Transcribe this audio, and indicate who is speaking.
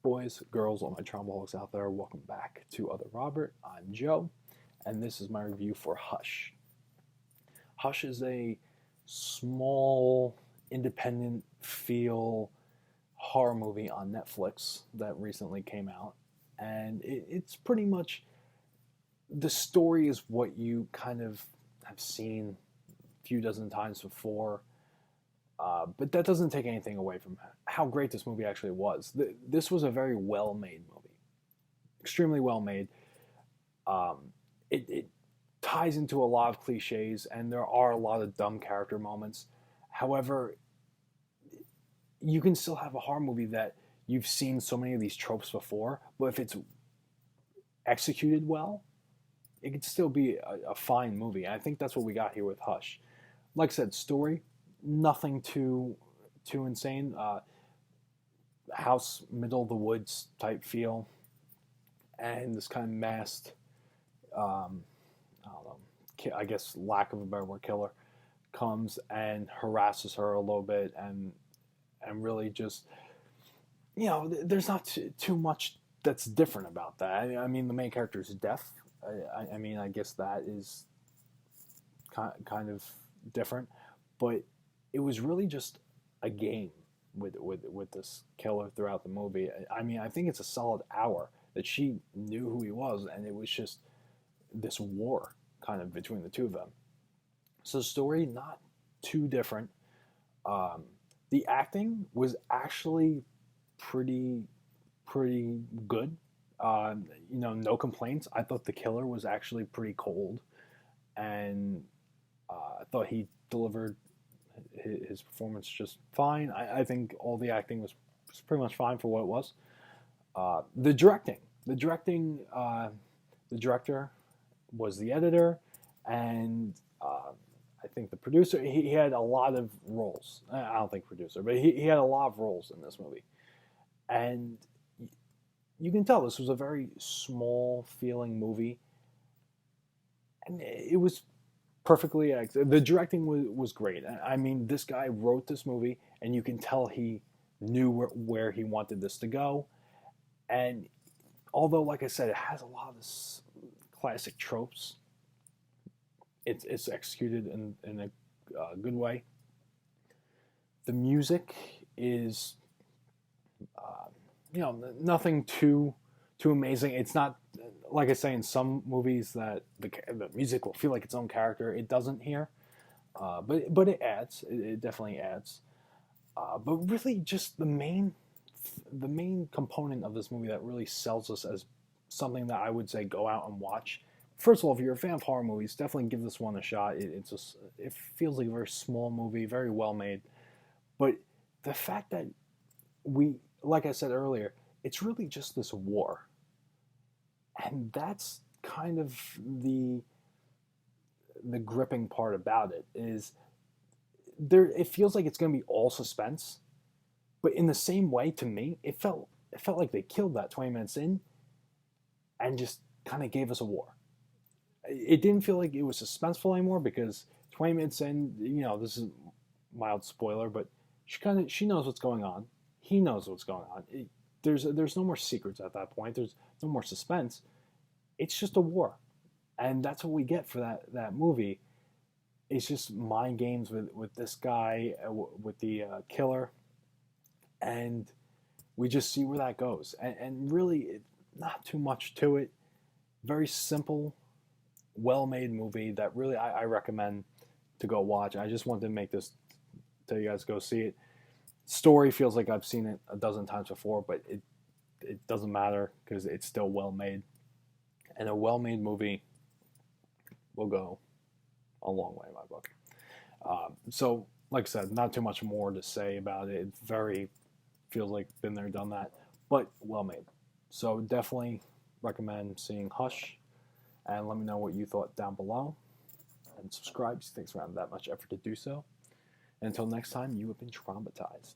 Speaker 1: Boys, girls, all my Trombaholics out there, welcome back to Other Robert. I'm Joe, and this is my review for Hush. Hush is a small, independent feel horror movie on Netflix that recently came out, and it's pretty much the story is what you kind of have seen a few dozen times before. But that doesn't take anything away from how great this movie actually was. This was a very well-made movie, extremely well-made. It ties into a lot of cliches, and there are a lot of dumb character moments. However, you can still have a horror movie that you've seen so many of these tropes before, but if it's executed well, it could still be a fine movie. And I think that's what we got here with Hush. Like I said, story, nothing too insane. House, middle of the woods type feel, and this kind of masked, I don't know, I guess lack of a better word, killer comes and harasses her a little bit, and really just, there's not too much that's different about that. I mean, the main character is deaf. I mean, I guess that is kind of different, but it was really just a game with this killer throughout the movie. I mean, I think it's a solid hour that she knew who he was, and it was just this war kind of between the two of them. So the story, not too different. The acting was actually pretty good. No complaints. I thought the killer was actually pretty cold, and I thought he delivered his performance just fine. I think all the acting was pretty much fine for what it was. The directing, the director was the editor, and I think the producer. He had a lot of roles. I don't think producer, but he had a lot of roles in this movie, and you can tell this was a very small feeling movie, and it was perfectly acted. The directing was great. I mean, this guy wrote this movie, and you can tell he knew where he wanted this to go. And although, like I said, it has a lot of this classic tropes, it's executed in a good way. The music is, nothing too amazing. It's not, like I say, in some movies that the music will feel like its own character. It doesn't here, but it adds. It definitely adds. But really, just the main component of this movie that really sells us as something that I would say go out and watch. First of all, if you're a fan of horror movies, definitely give this one a shot. It feels like a very small movie, very well made. But the fact that like I said earlier, it's really just this war. And that's kind of the gripping part about it is it feels like it's going to be all suspense, but in the same way, to me, it felt like they killed that 20 minutes in and just kind of gave us a war. It didn't feel like it was suspenseful anymore because 20 minutes in, this is mild spoiler, but she knows what's going on. He knows what's going on. There's no more secrets at that point. There's no more suspense. It's just a war, and that's what we get for that movie. It's just mind games with this guy, with the killer, and we just see where that goes. And really, not too much to it. Very simple, well-made movie that really I recommend to go watch. I just wanted to make this, tell you guys to go see it. Story feels like I've seen it a dozen times before, but it doesn't matter because it's still well made, and a well made movie will go a long way in my book. So, like I said, not too much more to say about it. It very feels like been there, done that, but well made. So definitely recommend seeing Hush, and let me know what you thought down below, and subscribe. It takes around that much effort to do so. And until next time, you have been traumatized.